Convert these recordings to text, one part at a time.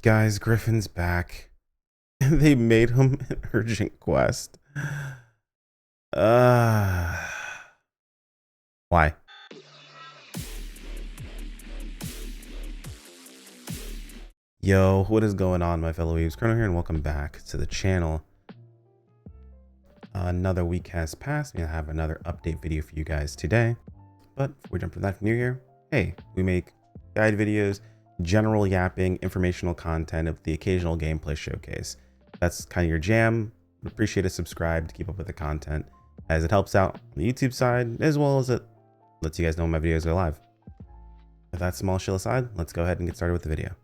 Guys, Griffin's back. They made him an urgent quest. Why? Yo, what is going on, my fellow weebs? Colonel here, and welcome back to the channel. Another week has passed, and I have another update video for you guys today. But before we jump into that new year, hey, we make guide videos, general yapping, informational content, of the occasional gameplay showcase. That's kind of your jam. I'd appreciate a subscribe to keep up with the content, as it helps out on the YouTube side, as well as it lets you guys know when my videos go live. With that small shill aside, let's go ahead and get started with the video.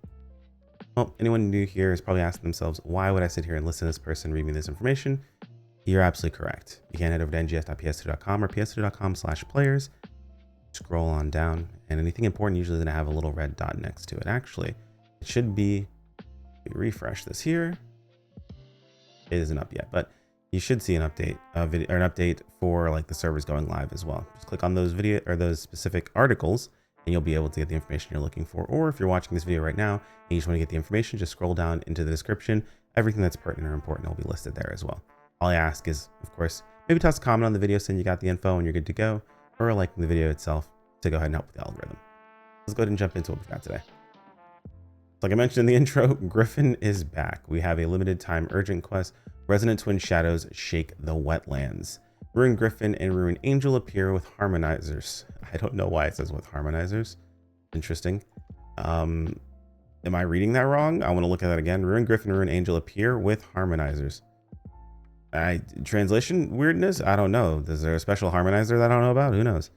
Well, anyone new here is probably asking themselves, why would I sit here and listen to this person read me this information? You're absolutely correct. You can head over to ngs.ps2.com or ps2.com/players. Scroll on down, and anything important usually is going to have a little red dot next to it. Actually, it should be, refresh this here. It isn't up yet, but you should see an update, video, or an update for like the servers going live as well. Just click on those video or those specific articles, and you'll be able to get the information you're looking for. Or if you're watching this video right now and you just want to get the information, just scroll down into the description. Everything that's pertinent or important will be listed there as well. All I ask is, of course, maybe toss a comment on the video saying you got the info and you're good to go, or liking the video itself to go ahead and help with the algorithm. Let's go ahead and jump into what we've got today. Like I mentioned in the intro, Griffin is back. We have a limited time urgent quest. Resonant Twin Shadows Shake the Wetlands. Ruin Griffin and Ruin Angel appear with harmonizers. I don't know why it says with harmonizers. Interesting. Am I reading that wrong? I want to look at that again. Ruin Griffin and Ruin Angel appear with harmonizers. Translation weirdness? I don't know. Is there a special harmonizer that I don't know about? Who knows?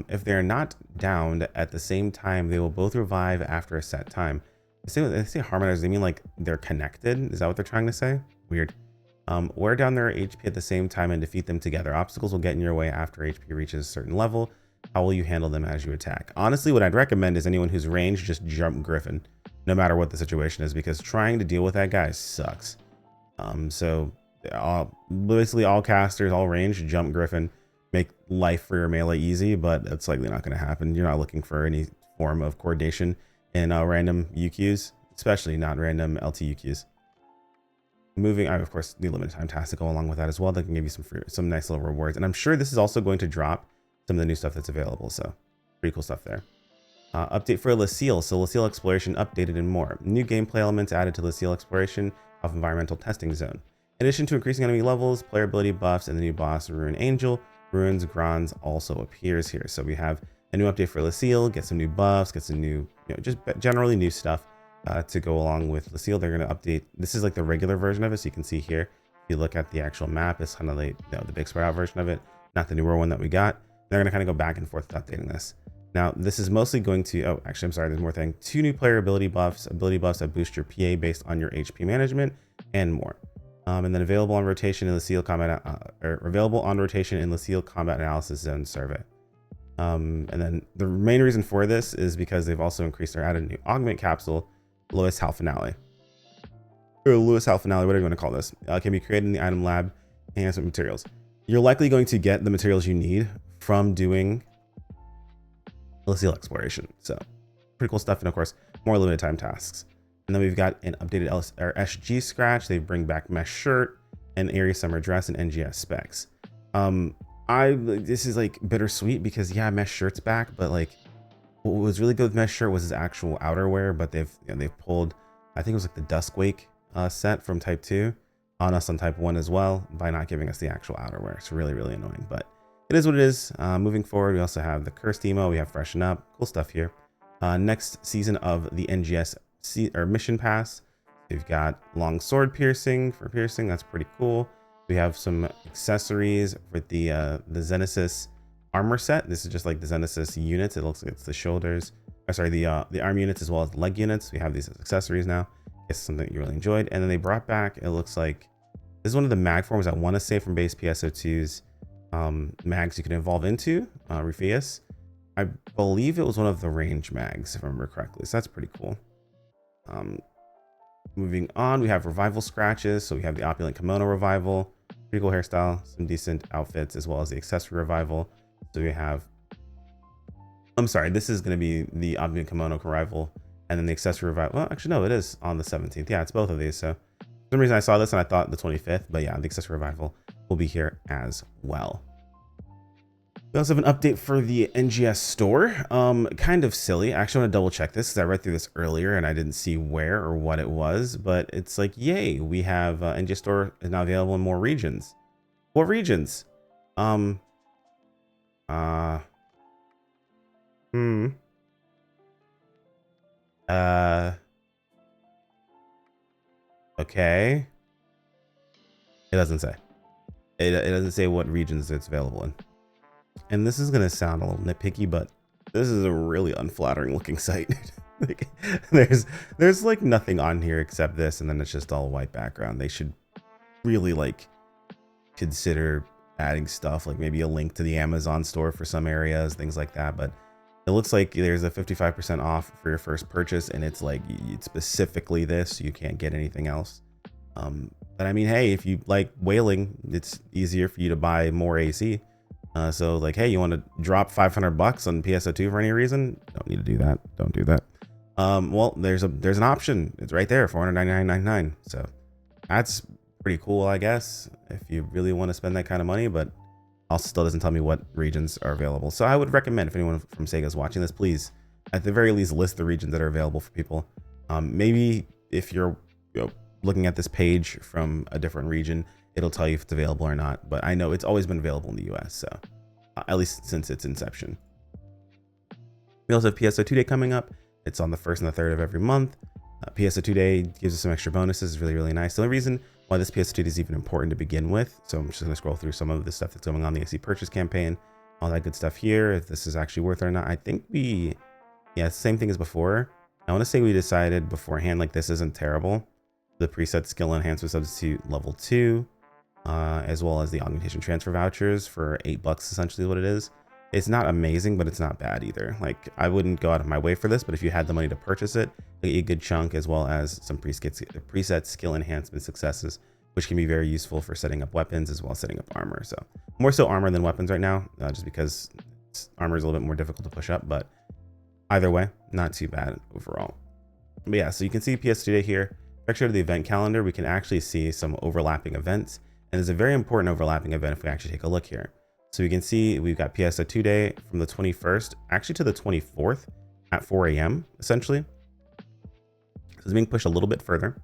If they're not downed at the same time, they will both revive after a set time. They say harmonizers, they mean like they're connected? Is that what they're trying to say? Weird. Wear down their HP at the same time and defeat them together. Obstacles will get in your way after HP reaches a certain level. How will you handle them as you attack? Honestly, what I'd recommend is anyone who's ranged, just jump Griffin, no matter what the situation is, because trying to deal with that guy sucks. Basically all casters, all range, jump Griffin, make life for your melee easy, but it's likely not going to happen. You're not looking for any form of coordination in random UQs, especially not random LT UQs. Moving, I of course need limited time tasks to go along with that as well. That can give you some nice little rewards, and I'm sure this is also going to drop some of the new stuff that's available. So pretty cool stuff there. Update for Leciel. So Leciel exploration updated and more. New gameplay elements added to Leciel exploration of environmental testing zone. In addition to increasing enemy levels, player ability buffs, and the new boss Ruin Angel, Ruins Grons also appears here. So we have a new update for Leciel, get some new buffs, get some new, just generally new stuff to go along with Leciel. They're going to update. This is like the regular version of it. So you can see here, if you look at the actual map, it's kind of like the big spread out version of it, not the newer one that we got. They're going to kind of go back and forth with updating this. Now, this is mostly going to, oh, actually, I'm sorry, there's more thing. 2 new player ability buffs that boost your PA based on your HP management, and more. And then available on rotation in Leciel combat, combat analysis zone survey. And then the main reason for this is because they've also increased or added a new augment capsule, Lewis Hal Finale, or Lewis Hal Finale, whatever you want to call this, can be created in the item lab enhancement materials. You're likely going to get the materials you need from doing Leciel exploration. So pretty cool stuff, and of course more limited time tasks. And then we've got an updated SG scratch. They bring back mesh shirt and Aerie summer dress and NGS specs. This is like bittersweet because yeah, mesh shirt's back, but like what was really good with mesh shirt was his actual outerwear. But they've pulled, I think it was like the Duskwake set from Type 2 on us on Type 1 as well by not giving us the actual outerwear. It's really annoying, but it is what it is. Moving forward, we also have the Cursed Emo. We have Freshen Up. Cool stuff here. Next season of the NGS mission pass. We've got long sword piercing for piercing. That's pretty cool. We have some accessories with the Xenesis armor set. This is just like the Xenesis units. It looks like it's the shoulders. The arm units as well as the leg units. We have these as accessories now. It's something you really enjoyed. And then they brought back, it looks like this is one of the mag forms I want to say from base PSO2's mags you can evolve into, Rufus. I believe it was one of the range mags, if I remember correctly. So that's pretty cool. Moving on, we have revival scratches. So we have the opulent kimono revival, pretty cool hairstyle, some decent outfits, as well as the accessory revival. So we have, I'm sorry, this is going to be the opulent kimono revival And then the accessory revival, well, actually, no, it is on the 17th. Yeah, it's both of these. So for some reason I saw this and I thought the 25th, but yeah, the accessory revival will be here as well. We also have an update for the NGS store. Kind of silly. I actually want to double check this because I read through this earlier and I didn't see where or what it was, but it's like, yay, we have NGS store is now available in more regions. What regions? Uh, okay. It doesn't say. It doesn't say what regions it's available in. And this is going to sound a little nitpicky, but this is a really unflattering looking site. Like, there's like nothing on here except this, and then it's just all white background. They should really like consider adding stuff like maybe a link to the Amazon store for some areas, things like that. But it looks like there's a 55% off for your first purchase, and it's like it's specifically this. You can't get anything else. But I mean, hey, if you like whaling, it's easier for you to buy more AC. So like, hey, you want to drop $500 on PSO2 for any reason? Don't need to do that. Don't do that. Well, there's an option. It's right there, $499.99. So that's pretty cool, I guess, if you really want to spend that kind of money, but also still doesn't tell me what regions are available. So I would recommend, if anyone from Sega is watching this, please, at the very least, list the regions that are available for people. Maybe if you're looking at this page from a different region, it'll tell you if it's available or not. But I know it's always been available in the US, so at least since its inception. We also have PSO2 Day coming up. It's on the 1st and the 3rd of every month. PSO2 Day gives us some extra bonuses. It's really, really nice. The only reason why this PSO2 Day is even important to begin with, so I'm just going to scroll through some of the stuff that's going on, the AC purchase campaign, all that good stuff here, if this is actually worth it or not. I think same thing as before. I want to say we decided beforehand, like, this isn't terrible. The preset skill enhancement substitute level 2, as well as the augmentation transfer vouchers for $8 essentially is what it is. It's not amazing, but it's not bad either. Like, I wouldn't go out of my way for this, but if you had the money to purchase it, you get a good chunk, as well as some preset skill enhancement successes, which can be very useful for setting up weapons as well as setting up armor. So more so armor than weapons right now, just because armor is a little bit more difficult to push up, but either way, not too bad overall. But yeah, so you can see PS2 Day here. If I go to the event calendar, we can actually see some overlapping events, and there's a very important overlapping event if we actually take a look here. So we can see we've got PSO2 Day from the 21st actually to the 24th at 4 a.m. essentially. So it's being pushed a little bit further.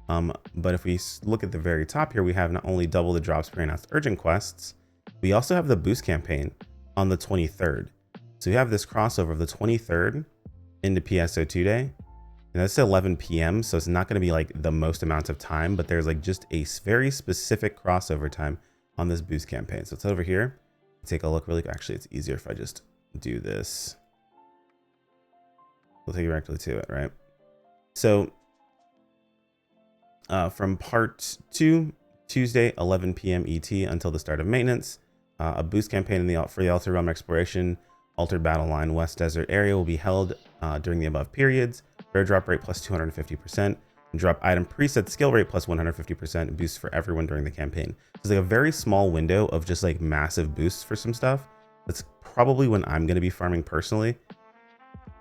But if we look at the very top here, we have not only double the drops pre-announced urgent quests, we also have the boost campaign on the 23rd. So we have this crossover of the 23rd into PSO2 Day. And that's 11 p.m. So it's not going to be like the most amount of time, but there's like just a very specific crossover time on this boost campaign. So it's over here. Take a look really quick. Actually, it's easier if I just do this. We'll take you directly to it, right? So from part 2, Tuesday, 11 p.m. ET until the start of maintenance, a boost campaign for the Altered Realm Exploration, Altered Battle Line West Desert area will be held during the above periods. Rare drop rate plus 250%. Drop item preset skill rate plus 150% boosts for everyone during the campaign. So it's like a very small window of just like massive boosts for some stuff. That's probably when I'm going to be farming personally.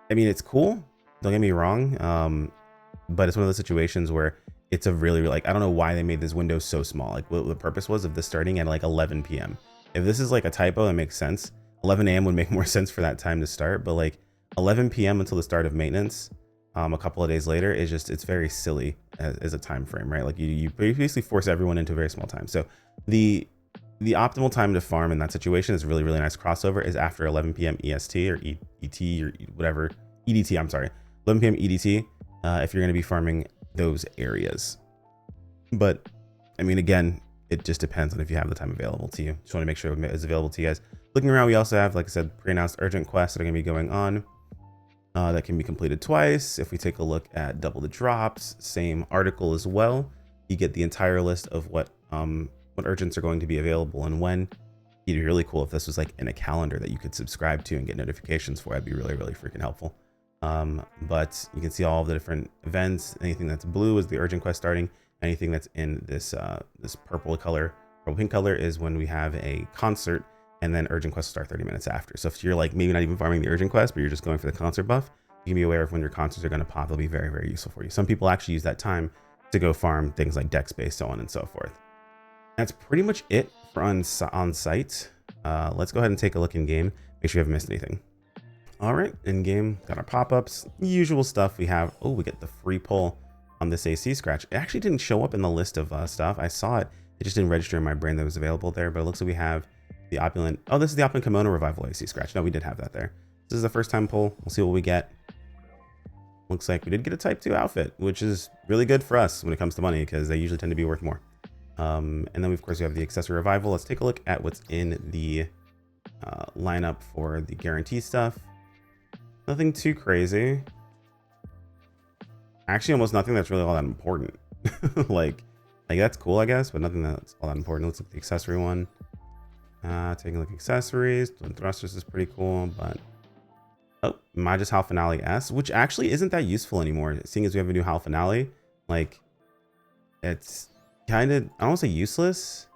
I mean, it's cool, don't get me wrong, but it's one of those situations where it's a really, like, I don't know why they made this window so small. Like, what the purpose was of this starting at like 11 p.m. If this is like a typo, that makes sense. 11 a.m. would make more sense for that time to start, but like 11 p.m. until the start of maintenance, a couple of days later, is just, it's very silly as a time frame, right? Like you basically force everyone into a very small time. So the optimal time to farm in that situation is really, really nice crossover is after 11 p.m. EST or ET or whatever, EDT, I'm sorry, 11 p.m. EDT, if you're going to be farming those areas. But I mean, again, it just depends on if you have the time available to you. Just want to make sure it's available to you guys. Looking around, we also have, like I said, pre-announced urgent quests that are going to be going on. That can be completed twice. If we take a look at double the drops, same article as well. You get the entire list of what urgents are going to be available and when. It'd be really cool if this was like in a calendar that you could subscribe to and get notifications for. That'd be really, really freaking helpful. But you can see all of the different events. Anything that's blue is the urgent quest starting. Anything that's in this this purple pink color is when we have a concert. And then urgent quests start 30 minutes after. So if you're like maybe not even farming the urgent quest, but you're just going for the concert buff, you can be aware of when your concerts are going to pop. They'll be very, very useful for you. Some people actually use that time to go farm things like deck space, so on and so forth. That's pretty much it for on site. Let's go ahead and take a look in game. Make sure you haven't missed anything. All right, in game, got our pop-ups, usual stuff. We have, oh, we get the free pull on this AC scratch. It actually didn't show up in the list of stuff. I saw it. It just didn't register in my brain that it was available there, but it looks like we have the opulent. Oh, this is the opulent kimono revival AC scratch. No, we did have that there. This is the first time pull. We'll see what we get. Looks like we did get a type 2 outfit, which is really good for us when it comes to money because they usually tend to be worth more. And then of course we have the accessory revival. Let's take a look at what's in the lineup for the guarantee stuff. Nothing too crazy. Actually, almost nothing that's really all that important. like that's cool, I guess, but nothing that's all that important. Let's look at the accessory one. Taking a look at accessories. Twin thrusters is pretty cool, but oh, Magus Hal Finale S, which actually isn't that useful anymore. Seeing as we have a new Hal Finale, like it's kind of, I don't want to say useless.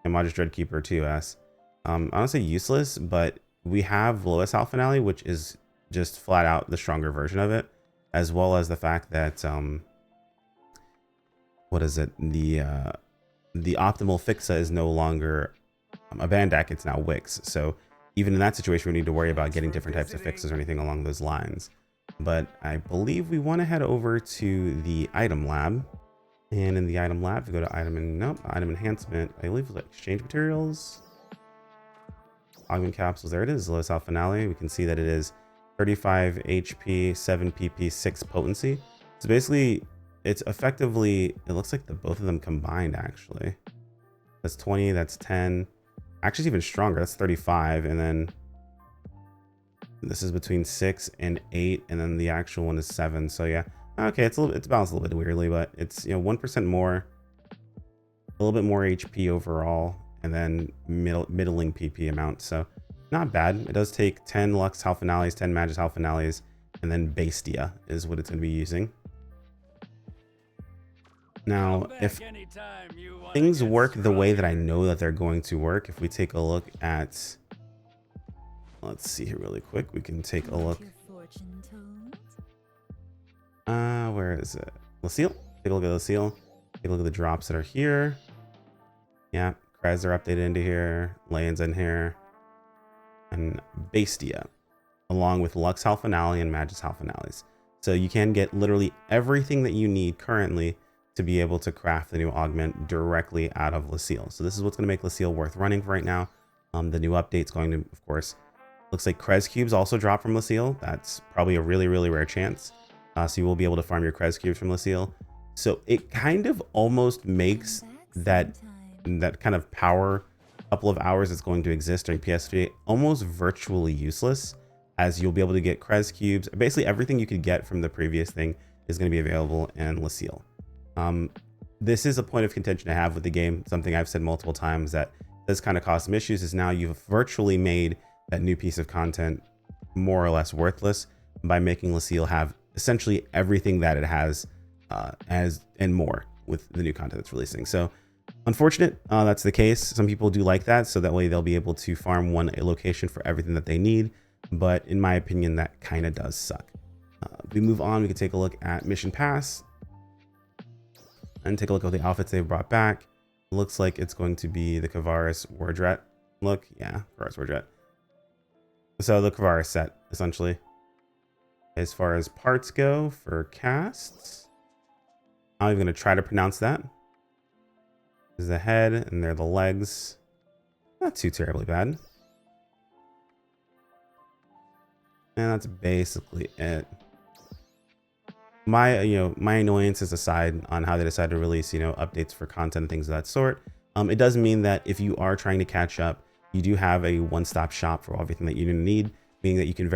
And Magus Dreadkeeper 2S. I don't say useless, but we have lowest Hal Finale, which is just flat out the stronger version of it, as well as the fact that what is it, the optimal fixa is no longer a Bandak, it's now Wix. So even in that situation, we need to worry about getting different types of fixes or anything along those lines. But I believe we want to head over to the item lab, and in the item lab we go to item enhancement. I believe like exchange materials, augment capsules. There it is, lowest Hal Finale. We can see that it is 35 HP, 7 PP, 6 potency. So basically, it's effectively, it looks like both of them combined actually. That's 20, that's 10. Actually, it's even stronger. That's 35, and then this is between 6 and 8, and then the actual one is 7. So yeah, okay, it's balanced a little bit weirdly, but it's 1% more, a little bit more HP overall, and then middling PP amount. So not bad. It does take 10 Lux Hal Finales, 10 Magus Hal Finales, and then Bestia is what it's going to be using. Now, if things work the way that I know that they're going to work, if we take a look at, let's see here really quick, we can take a look. Where is it? Leciel. Take a look at Leciel. Take a look at the drops that are here. Yeah, Krez are updated into here. Lane's in here. And Bestia, along with Lux Hal Finale and Magus Hal Finales. So you can get literally everything that you need currently to be able to craft the new augment directly out of Leciel. So this is what's going to make Leciel worth running for right now. The new update's going to, of course, looks like Krez cubes also drop from Leciel. That's probably a really, really rare chance. So you will be able to farm your Krez cubes from Leciel. So it kind of almost makes that kind of power couple of hours that's going to exist during PS3 almost virtually useless, as you'll be able to get Krez cubes. Basically everything you could get from the previous thing is going to be available in Leciel. This is a point of contention to have with the game. Something I've said multiple times that does kind of cause some issues is now you've virtually made that new piece of content more or less worthless by making Leciel have essentially everything that it has and more with the new content that's releasing. So unfortunate, that's the case. Some people do like that, so that way they'll be able to farm one location for everything that they need. But in my opinion, that kind of does suck. We move on. We can take a look at Mission Pass and take a look at the outfits they've brought back. Looks like it's going to be the Kavaris Wardret look. Yeah, Kavaris Wardret. So the Kavaris set, essentially. As far as parts go for casts, I'm going to try to pronounce that. This is the head, and they're the legs. Not too terribly bad. And that's basically it. My annoyances aside on how they decide to release, updates for content and things of that sort. It does mean that if you are trying to catch up, you do have a one-stop shop for everything that you need, meaning that you can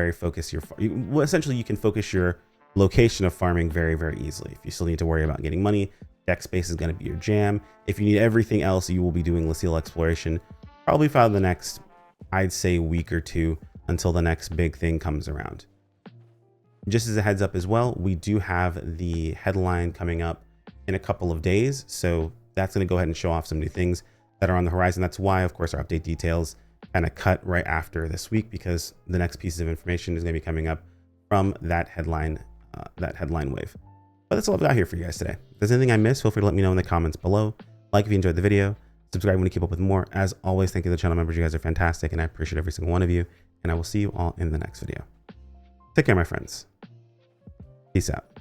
essentially you can focus your location of farming very, very easily. If you still need to worry about getting money, deck space is going to be your jam. If you need everything else, you will be doing Leciel exploration probably for the next, I'd say, week or two until the next big thing comes around. Just as a heads up as well, we do have the headline coming up in a couple of days. So that's going to go ahead and show off some new things that are on the horizon. That's why, of course, our update details kind of cut right after this week, because the next piece of information is going to be coming up from that headline wave. But that's all I've got here for you guys today. If there's anything I missed, feel free to let me know in the comments below. Like if you enjoyed the video, subscribe when you keep up with more. As always, thank you to the channel members. You guys are fantastic, and I appreciate every single one of you. And I will see you all in the next video. Take care, my friends. Peace out.